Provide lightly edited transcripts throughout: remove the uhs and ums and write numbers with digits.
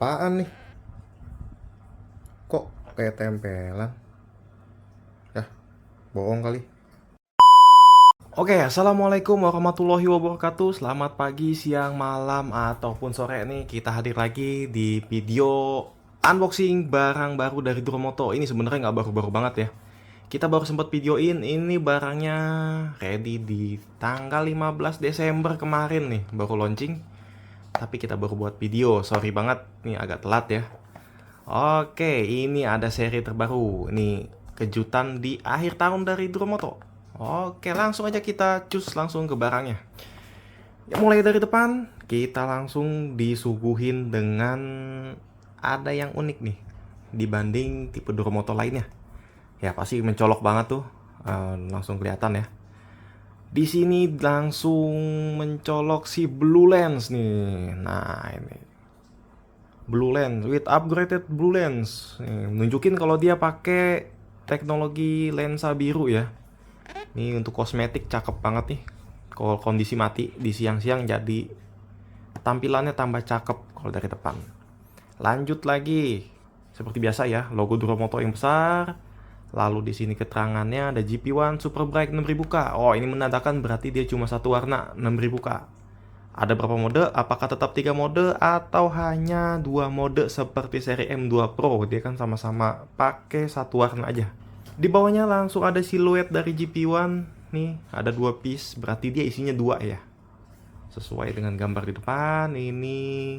Apaan nih? Kok kayak tempelan? Ya, bohong kali. Oke, assalamualaikum warahmatullahi wabarakatuh. Selamat pagi, siang, malam, ataupun sore nih. Kita hadir lagi di video unboxing barang baru dari Duromoto. Ini sebenarnya nggak baru-baru banget ya. Kita baru sempat videoin ini barangnya ready di tanggal 15 Desember kemarin nih, baru launching. Tapi kita baru buat video, sorry banget, nih agak telat ya. Oke, ini ada seri terbaru. Ini kejutan di akhir tahun dari Duromoto. Oke, langsung aja kita cus langsung ke barangnya. Ya, mulai dari depan, kita langsung disuguhin dengan ada yang unik nih dibanding tipe Duromoto lainnya. Ya, pasti mencolok banget tuh. Langsung kelihatan ya. Di sini langsung mencolok si Blue Lens nih. Nah, ini Blue Lens with upgraded Blue Lens. Nunjukin kalau dia pakai teknologi lensa biru ya. Ini untuk kosmetik cakep banget nih. Kalau kondisi mati di siang-siang jadi tampilannya tambah cakep kalau dari depan. Lanjut lagi. Seperti biasa ya, logo Duromoto yang besar. Lalu di sini keterangannya ada GP1 Super Bright 6000K. Oh, ini menandakan berarti dia cuma satu warna 6000K. Ada berapa mode? Apakah tetap 3 mode atau hanya 2 mode seperti seri M2 Pro? Dia kan sama-sama pakai satu warna aja. Di bawahnya langsung ada siluet dari GP1. Nih, ada 2 piece, berarti dia isinya 2 ya. Sesuai dengan gambar di depan ini.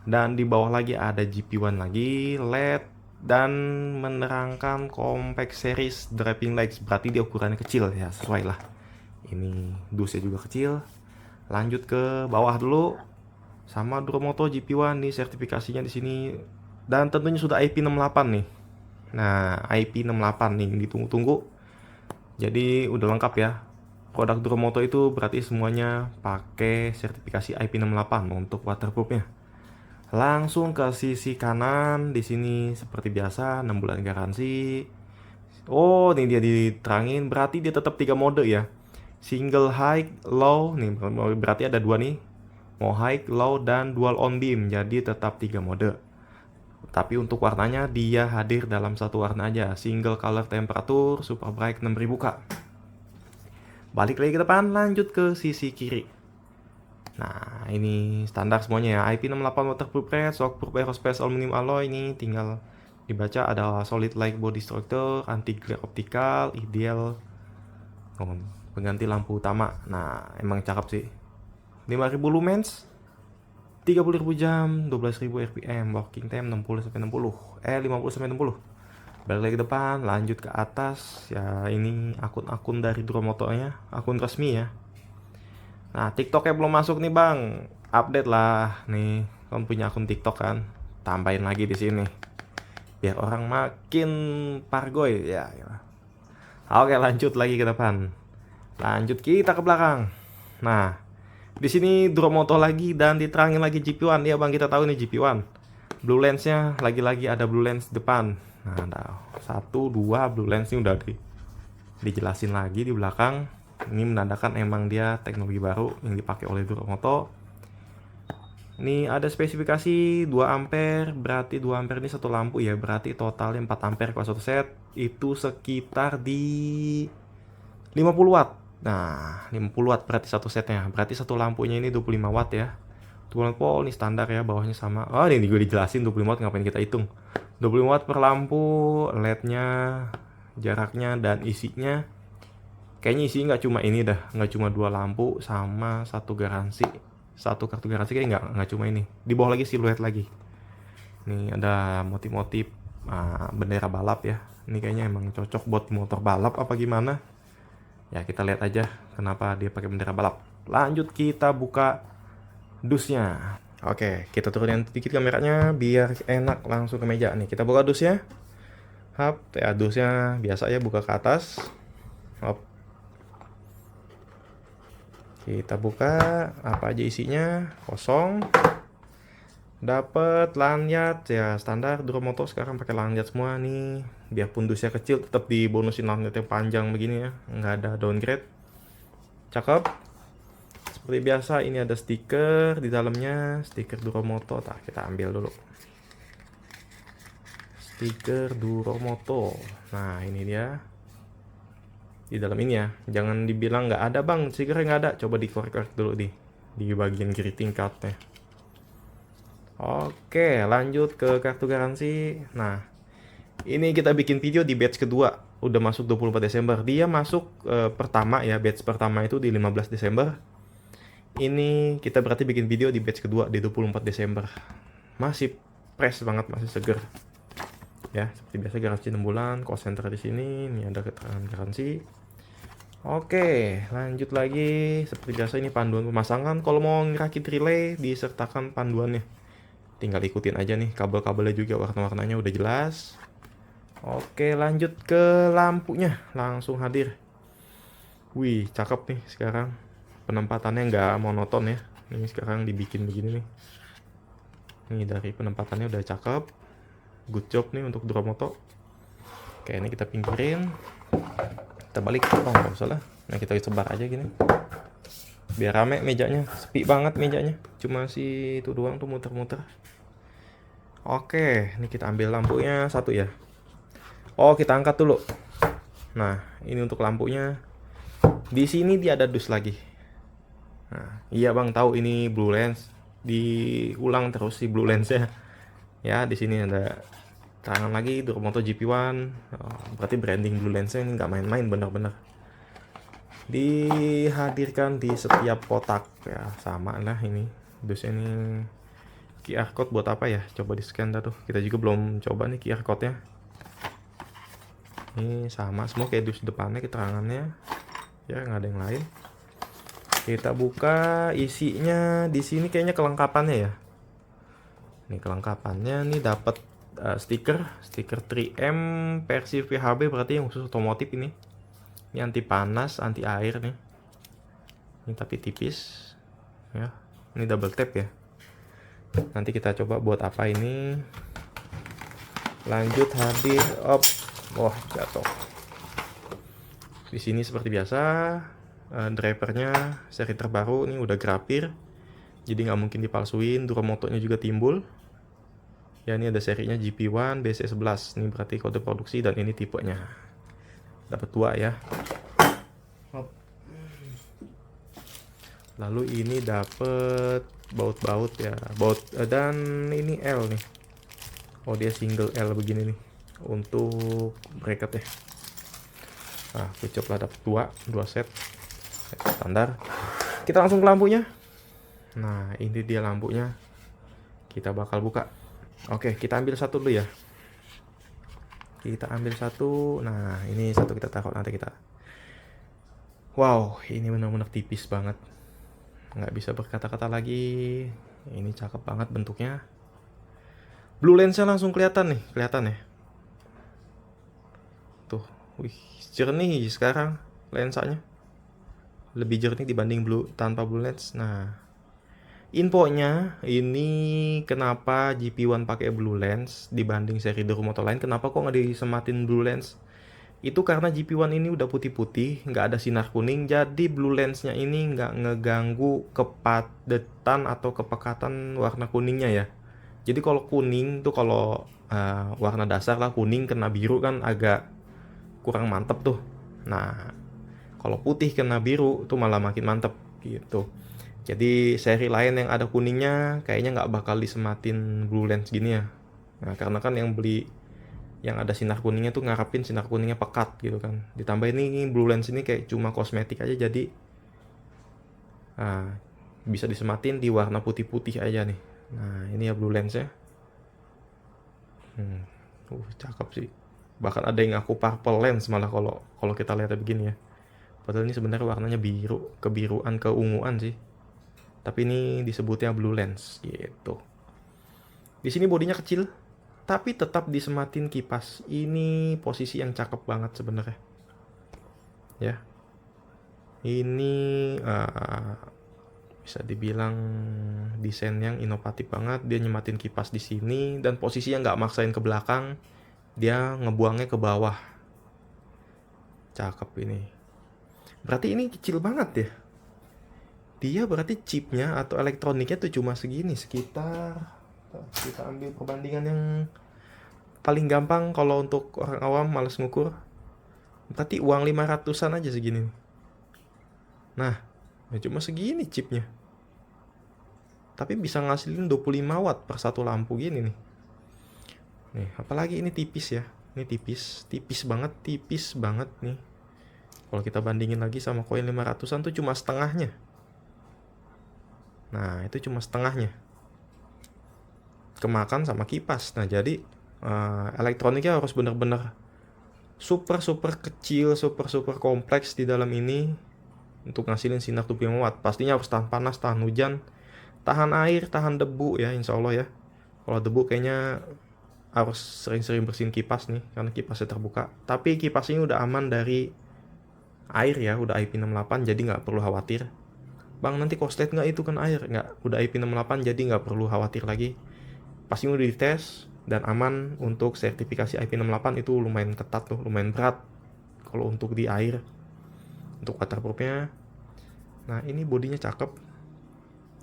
Dan di bawah lagi ada GP1 lagi, LED dan menerangkan compact series driving lights. Berarti dia ukurannya kecil ya, sesuai lah. Ini dusnya juga kecil. Lanjut ke bawah dulu. Sama Duromoto GP1 nih sertifikasinya di sini. Dan tentunya sudah IP68 nih. Nah, IP68 nih ditunggu-tunggu. Jadi udah lengkap ya. Produk Duromoto itu berarti semuanya pakai sertifikasi IP68 untuk waterproofnya. Langsung ke sisi kanan, di sini seperti biasa 6 bulan garansi. Oh, ini dia diterangin, berarti dia tetap 3 mode ya. Single high, low, nih berarti ada 2 nih. Mau high, low, dan dual on beam, jadi tetap 3 mode. Tapi untuk warnanya dia hadir dalam satu warna aja, single color temperature Super Bright 6000K. Balik lagi ke depan, lanjut ke sisi kiri. Nah, ini standar semuanya ya. IP68 waterproof red, shockproof aerospace aluminium alloy. Ini tinggal dibaca ada solid light body structure, anti glare optical, ideal pengganti lampu utama. Nah, emang cakep sih. 5000 lumens, 30.000 jam, 12.000 rpm, working time 60 sampai 60. 50 sampai 60. Balik lagi ke depan, lanjut ke atas. Ya, ini akun-akun dari Duromoto-nya, akun resmi ya. Nah, TikToknya belum masuk nih bang, update lah nih. Kamu punya akun TikTok kan? Tambahin lagi di sini, biar orang makin pargoy ya. Oke, lanjut lagi ke depan. Lanjut kita ke belakang. Nah, di sini Duromoto lagi dan diterangin lagi GP1 ya bang. Kita tahu nih GP1. Blue lensnya lagi-lagi ada blue lens depan. Nah, ada 1, 2 blue lens ini udah dijelasin lagi di belakang. Ini menandakan emang dia teknologi baru yang dipakai oleh Duromoto. Ini ada spesifikasi 2 ampere, berarti 2 ampere ini satu lampu ya, berarti totalnya 4 ampere kalau satu set. Itu sekitar di 50 watt. Nah, 50 watt berarti satu setnya. Berarti satu lampunya ini 25 watt ya. 25 volt ini standar ya, bawahnya sama. Oh, ini gue dijelasin 25 watt, ngapain kita hitung. 25 watt per lampu, LED-nya, jaraknya dan isinya. Kayaknya isi nggak cuma ini dah, nggak cuma 2 lampu sama satu garansi, satu kartu garansi, kayak nggak cuma ini. Di bawah lagi siluet lagi. Nih ada motif-motif bendera balap ya. Ini kayaknya emang cocok buat motor balap apa gimana? Ya kita lihat aja kenapa dia pakai bendera balap. Lanjut kita buka dusnya. Oke, kita turunin sedikit kameranya biar enak langsung ke meja nih. Kita buka dusnya. Hap, ya dusnya biasa ya, buka ke atas. Hop. Kita buka, apa aja isinya, kosong. Dapat lanyard ya, standar Duromoto sekarang pakai lanyard semua nih. Biarpun dusnya kecil tetap dibonusin lanyard yang panjang begini ya, nggak ada downgrade. Cakep. Seperti seperti biasa ini ada stiker di dalamnya, stiker Duromoto. Kita ambil dulu. Stiker Duromoto. Nah, ini dia. Di dalam ini ya. Jangan dibilang nggak ada, Bang. Stikernya nggak ada. Coba dikorek-korek dulu di bagian greeting cardnya. Oke, lanjut ke kartu garansi. Nah, ini kita bikin video di batch kedua. Udah masuk 24 Desember. Dia masuk pertama ya, batch pertama itu di 15 Desember. Ini kita berarti bikin video di batch kedua di 24 Desember. Masih fresh banget, masih seger. Ya, seperti biasa garansi 6 bulan, cost center di sini. Ini ada keterangan garansi. Oke, lanjut lagi. Seperti biasa ini panduan pemasangan. Kalau mau ngerakit relay disertakan panduannya. Tinggal ikutin aja nih, kabel-kabelnya juga warna-warnanya udah jelas. Oke, lanjut ke lampunya. Langsung hadir. Wih, cakep nih sekarang. Penempatannya nggak monoton ya. Ini sekarang dibikin begini nih. Ini dari penempatannya udah cakep. Good job nih untuk Duromoto. Oke, ini kita pinggirin. Kita balik. Oh, nggak usah lah. Nah, kita sebar aja gini. Biar rame mejanya. Sepi banget mejanya. Cuma si itu doang tuh muter-muter. Oke, ini kita ambil lampunya satu ya. Oh, kita angkat dulu. Nah, ini untuk lampunya. Di sini dia ada dus lagi. Nah, iya Bang, tahu ini blue lens. Diulang terus si blue lensnya. Ya, di sini ada tangan lagi Duromoto GP1. Oh, berarti branding blue lensnya ini nggak main-main, bener-bener. Dihadirkan di setiap kotak ya, sama lah ini. Dus ini QR code buat apa ya? Coba di scan dah tuh. Kita juga belum coba nih QR code-nya. Ini sama semua kayak dus depannya, keterangannya. Ya, nggak ada yang lain. Kita buka isinya. Di sini kayaknya kelengkapannya ya. Ini kelengkapannya nih dapat stiker 3M versi VHB, berarti yang khusus otomotif ini. Ini anti panas, anti air nih. Ini tapi tipis. Ya. Ini double tap ya. Nanti kita coba buat apa ini. Lanjut hadir. Op. Wah, jatuh. Di sini seperti biasa drivernya seri terbaru, ini udah grafir. Jadi nggak mungkin dipalsuin. Duromotonya juga timbul. Ya, ini ada serinya GP1 BC11. Ini berarti kode produksi dan ini tipenya. Dapat 2 ya. Lalu ini dapat baut-baut ya. Baut dan ini L nih. Oh, dia single L begini nih untuk bracket ya. Nah, kecop lah dapat 2 set. Standar. Kita langsung ke lampunya. Nah, ini dia lampunya. Kita bakal buka. Oke, kita ambil satu dulu ya. Kita ambil satu. Nah, ini satu kita taruh, nanti kita. Wow, ini benar-benar tipis banget. Nggak bisa berkata-kata lagi. Ini cakep banget bentuknya. Blue lensnya langsung kelihatan nih, kelihatan ya. Tuh, wih, jernih sekarang lensanya. Lebih jernih dibanding tanpa blue lens. Nah, infonya ini kenapa GP1 pakai blue lens dibanding seri Duromoto lain. Kenapa kok nggak disematin blue lens? Itu karena GP1 ini udah putih-putih, nggak ada sinar kuning. Jadi blue lensnya ini nggak ngeganggu kepadatan atau kepekatan warna kuningnya ya. Jadi kalau kuning tuh kalau warna dasar lah, kuning kena biru kan agak kurang mantep tuh. Nah, kalau putih kena biru tuh malah makin mantep gitu. Jadi seri lain yang ada kuningnya kayaknya nggak bakal disematin blue lens gini ya. Nah, karena kan yang beli yang ada sinar kuningnya tuh ngarepin sinar kuningnya pekat gitu kan. Ditambah ini blue lens ini kayak cuma kosmetik aja, jadi bisa disematin di warna putih-putih aja nih. Nah, ini ya blue lensnya. Cakep sih. Bahkan ada yang ngaku purple lens malah kalau kita lihat begini ya. Padahal ini sebenarnya warnanya biru, kebiruan, keunguan sih. Tapi ini disebutnya blue lens gitu. Di sini bodinya kecil, tapi tetap disematin kipas. Ini posisi yang cakep banget sebenarnya. Ya. Ini bisa dibilang desain yang inovatif banget. Dia nyematin kipas di sini dan posisinya nggak maksain ke belakang. Dia ngebuangnya ke bawah. Cakep ini. Berarti ini kecil banget ya. dia berarti chipnya atau elektroniknya tuh cuma segini, sekitar, kita ambil perbandingan yang paling gampang kalau untuk orang awam males ngukur, berarti uang 500-an aja segini. Nah, ya cuma segini chipnya. Tapi bisa ngasilin 25 watt per satu lampu gini nih. Nih, apalagi ini tipis ya. Ini tipis banget nih. Kalau kita bandingin lagi sama koin 500-an tuh cuma setengahnya. Nah, itu cuma setengahnya. Kemakan sama kipas. Nah, jadi elektroniknya harus bener-bener super kecil, super kompleks di dalam ini untuk ngasilin sinar 25 watt. Pastinya harus tahan panas, tahan hujan, tahan air, tahan debu ya, insya Allah ya. Kalau debu kayaknya harus sering-sering bersihin kipas nih, karena kipasnya terbuka. Tapi kipas ini udah aman dari air ya, udah IP68, jadi nggak perlu khawatir. Bang, nanti korslet nggak itu kan air? Nggak, udah IP68, jadi nggak perlu khawatir lagi. Pasti udah dites dan aman. Untuk sertifikasi IP68 itu lumayan ketat tuh, lumayan berat kalau untuk di air, untuk waterproofnya. Nah, ini bodinya cakep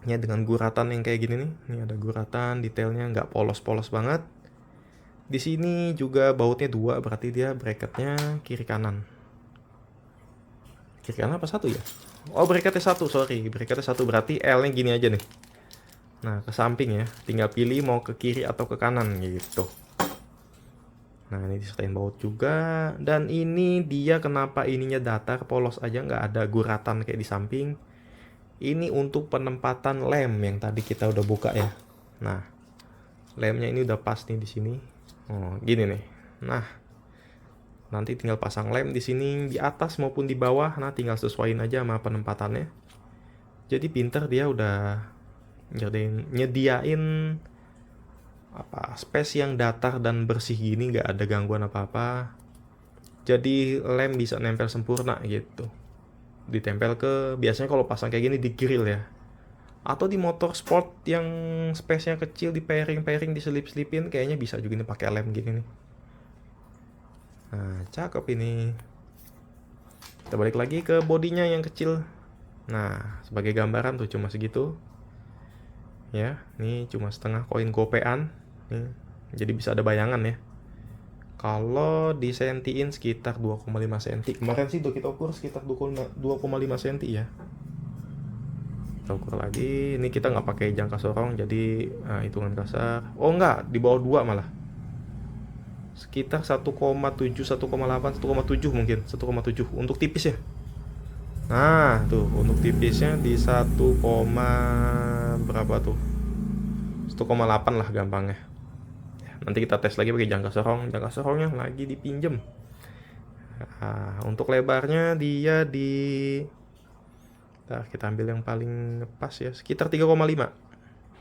ya, dengan guratan yang kayak gini nih. Ini ada guratan, detailnya nggak polos-polos banget. Di sini juga bautnya 2, berarti dia bracketnya kiri kanan. Kiri kanan apa satu ya? Oh, bracketnya 1, sorry. Bracketnya 1, berarti L-nya gini aja nih. Nah, ke samping ya. Tinggal pilih mau ke kiri atau ke kanan gitu. Nah, ini disertain baut juga. Dan ini dia kenapa ininya datar, polos aja, nggak ada guratan kayak di samping. Ini untuk penempatan lem yang tadi kita udah buka ya. Nah, lemnya ini udah pas nih di sini. Oh, gini nih. Nah, nanti tinggal pasang lem di sini di atas maupun di bawah. Nah, tinggal sesuaiin aja sama penempatannya. Jadi pinter, dia udah nyediain apa space yang datar dan bersih gini, nggak ada gangguan apa-apa. Jadi lem bisa nempel sempurna gitu. Ditempel ke, biasanya kalau pasang kayak gini di grill ya, atau di motor sport yang space-nya kecil, di pairing diselip-selipin, kayaknya bisa juga nih pakai lem gini nih. Nah, cakep ini. Kita balik lagi ke bodinya yang kecil. Nah, sebagai gambaran tuh cuma segitu. Ya, ini cuma setengah koin gopean. Nih, jadi bisa ada bayangan ya. Kalau disentiin sekitar 2,5 cm. Kemarin sih kita ukur sekitar 2,5 cm ya. Kita ukur lagi. Ini kita nggak pakai jangka sorong, jadi hitungan kasar. Oh enggak, di bawah 2 malah. Sekitar 1,7, 1,8, 1,7 mungkin. 1,7 untuk tipis ya. Nah, tuh untuk tipisnya di 1, berapa tuh? 1,8 lah gampangnya. Nanti kita tes lagi pakai jangka sorongnya lagi dipinjem. Nah, untuk lebarnya dia kita ambil yang paling pas ya, sekitar 3,5.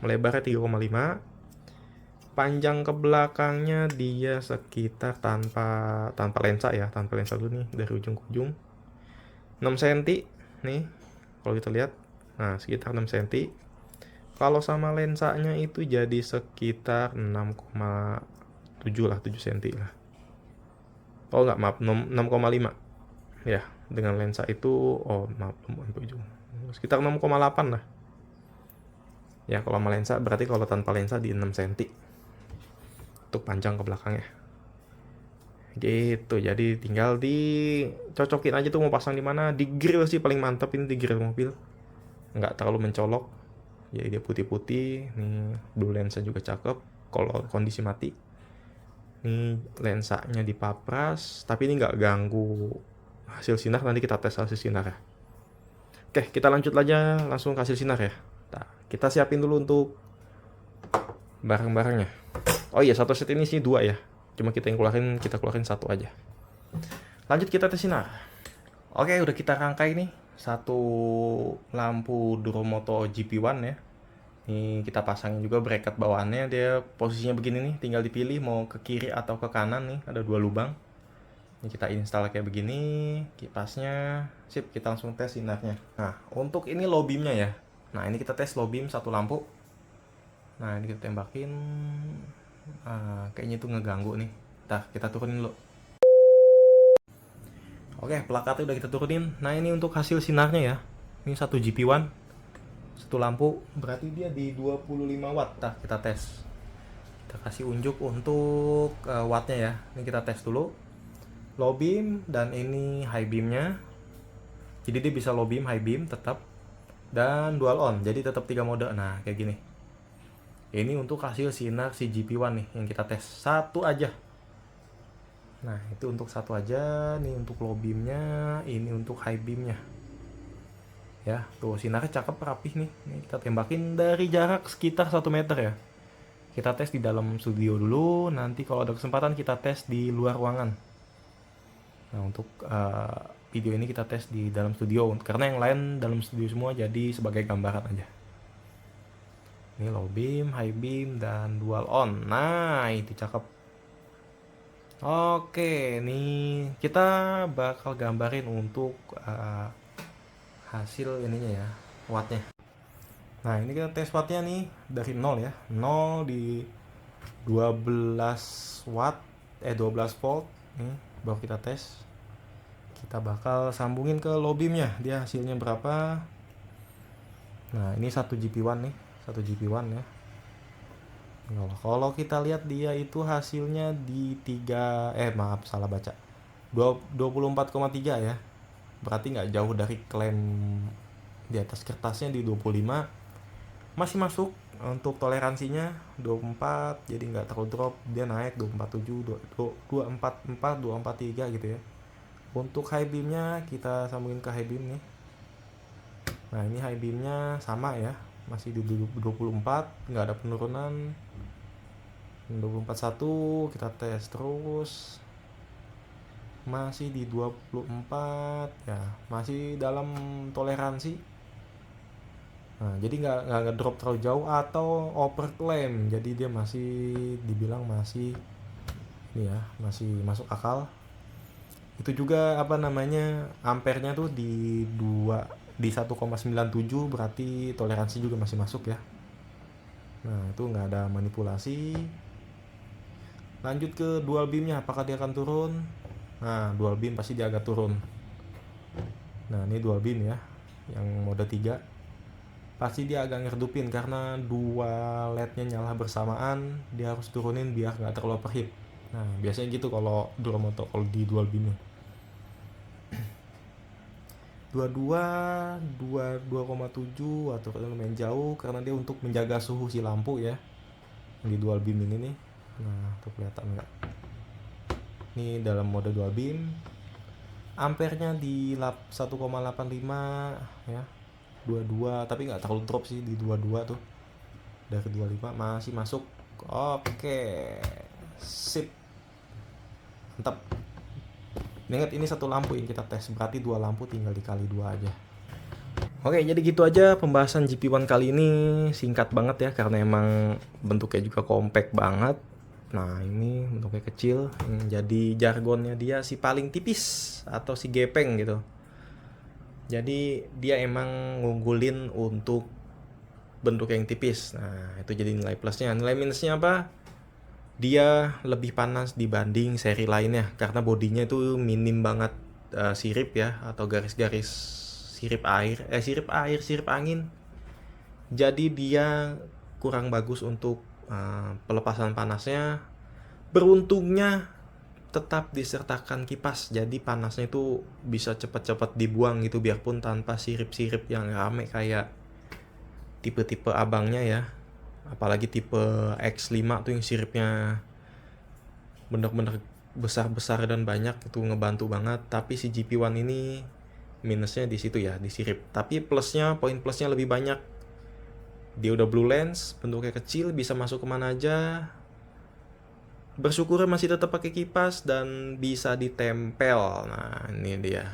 Lebarnya 3,5. Panjang ke belakangnya dia sekitar tanpa lensa ya, tanpa lensa dulu nih, dari ujung ke ujung 6 cm nih kalau kita lihat. Nah, sekitar 6 cm. Kalau sama lensanya itu jadi sekitar 6,7 lah, 7 cm lah. Oh enggak, maaf, 6,5 ya. Dengan lensa itu, oh maaf, sekitar 6,8 lah ya kalau sama lensa. Berarti kalau tanpa lensa di 6 cm untuk panjang ke belakangnya gitu. Jadi tinggal dicocokin aja tuh mau pasang di mana. Di grill sih paling mantap ini, di grill mobil, nggak terlalu mencolok. Jadi dia putih-putih. Nih, blue lensa juga cakep kalau kondisi mati. Nih lensanya dipapras, tapi ini nggak ganggu hasil sinar. Nanti kita tes hasil sinar ya. Oke, kita lanjut aja langsung ke hasil sinar ya. Nah, kita siapin dulu untuk barang-barangnya. Oh iya, satu set ini sih 2 ya. Cuma kita keluarin 1 aja. Lanjut kita tes sinar. Oke, udah kita rangkai nih satu lampu Duromoto GP1 ya. Ini kita pasangin juga bracket bawaannya. Dia posisinya begini nih, tinggal dipilih mau ke kiri atau ke kanan nih. Ada 2 lubang. Ini kita install kayak begini, kipasnya. Sip, kita langsung tes sinarnya. Nah, untuk ini low beamnya ya. Nah, ini kita tes low beam 1 lampu. Nah, ini kita tembakin. Kayaknya itu ngeganggu nih. Kita turunin dulu. Oke, plakatnya udah kita turunin. Nah, ini untuk hasil sinarnya ya. Ini 1 GP1. Satu lampu berarti dia di 25 watt. Nah, kita tes. Kita kasih unjuk untuk wattnya ya. Ini kita tes dulu. Low beam dan ini high beamnya. Jadi dia bisa low beam, high beam tetap. Dan dual on. Jadi tetap 3 mode. Nah, kayak gini. Ini untuk hasil sinar CGP1 nih yang kita tes. Satu aja. Nah, itu untuk satu aja. Ini untuk low beamnya. Ini untuk high beamnya. Ya, tuh sinarnya cakep, rapih nih. Ini kita tembakin dari jarak sekitar 1 meter ya. Kita tes di dalam studio dulu. Nanti kalau ada kesempatan kita tes di luar ruangan. Nah, untuk video ini kita tes di dalam studio. Karena yang lain dalam studio semua, jadi sebagai gambaran aja. Ini low beam, high beam, dan dual on. Nah, itu cakep. Oke, nih kita bakal gambarin untuk hasil ininya ya, wattnya. Nah, ini kita tes wattnya nih dari 0 ya. 0 di 12 watt, 12 volt. Nih, baru kita tes. Kita bakal sambungin ke low beamnya. Dia hasilnya berapa? Nah, ini 1 GP1 nih. 1 GP1 ya. Kalau kita lihat dia itu hasilnya di 3, maaf salah baca. 24,3 ya. Berarti nggak jauh dari klaim di atas kertasnya di 25. Masih masuk untuk toleransinya 24, jadi nggak terlalu drop. Dia naik 247, 244, 243 gitu ya. Untuk high beamnya kita sambungin ke high beam nih. Nah, ini high beamnya sama ya, masih di 24, nggak ada penurunan. 24,1 kita tes terus, masih di 24 ya, masih dalam toleransi. Nah, jadi nggak drop terlalu jauh atau overclaim, jadi dia masih dibilang masih ini ya, masih masuk akal. Itu juga apa namanya, ampernya tuh di 1,97, berarti toleransi juga masih masuk ya. Nah, itu nggak ada manipulasi. Lanjut ke dual beamnya, apakah dia akan turun? Nah, dual beam pasti dia agak turun. Nah, ini dual beam ya, yang mode 3. Pasti dia agak ngerdupin karena dua LED-nya nyala bersamaan. Dia harus turunin biar nggak terlalu overheat. Nah, biasanya gitu kalau Duromoto, kalau di dual beamnya. 2,7 atau lumayan jauh karena dia untuk menjaga suhu si lampu ya. Di dual beam ini nih. Nah, tuh kelihatan nggak? Ini dalam mode dual beam. Ampernya di 1,85 ya. 22, tapi nggak terlalu drop sih di 22 tuh. Dari 25 masih masuk. Oke. Sip. Mantap. Ingat, ini satu lampu yang kita tes, berarti 2 lampu tinggal dikali 2 aja. Oke, jadi gitu aja pembahasan GP1 kali ini. Singkat banget ya, karena emang bentuknya juga compact banget. Nah, ini bentuknya kecil. Jadi jargonnya dia si paling tipis atau si gepeng gitu. Jadi dia emang ngunggulin untuk bentuk yang tipis. Nah, itu jadi nilai plusnya. Nilai minusnya apa? Dia lebih panas dibanding seri lainnya karena bodinya itu minim banget sirip ya, atau garis-garis sirip angin. Jadi dia kurang bagus untuk pelepasan panasnya. Beruntungnya tetap disertakan kipas, jadi panasnya itu bisa cepat-cepat dibuang gitu, biarpun tanpa sirip-sirip yang rame kayak tipe-tipe abangnya ya. Apalagi tipe X5 tuh yang siripnya bener-bener besar-besar dan banyak, itu ngebantu banget. Tapi si GP1 ini minusnya di situ ya, di sirip. Tapi plusnya, poin plusnya lebih banyak. Dia udah blue lens, bentuknya kecil, bisa masuk kemana aja. Bersyukur masih tetap pakai kipas dan bisa ditempel. Nah, ini dia.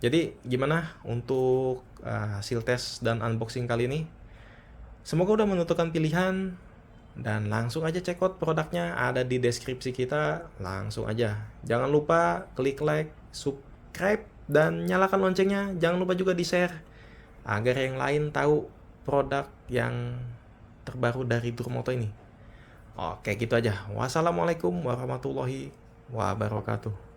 Jadi gimana untuk hasil tes dan unboxing kali ini? Semoga udah menentukan pilihan. Dan langsung aja check out produknya, ada di deskripsi kita. Langsung aja. Jangan lupa klik like, subscribe, dan nyalakan loncengnya. Jangan lupa juga di-share agar yang lain tahu produk yang terbaru dari Duromoto ini. Oke, gitu aja. Wassalamualaikum warahmatullahi wabarakatuh.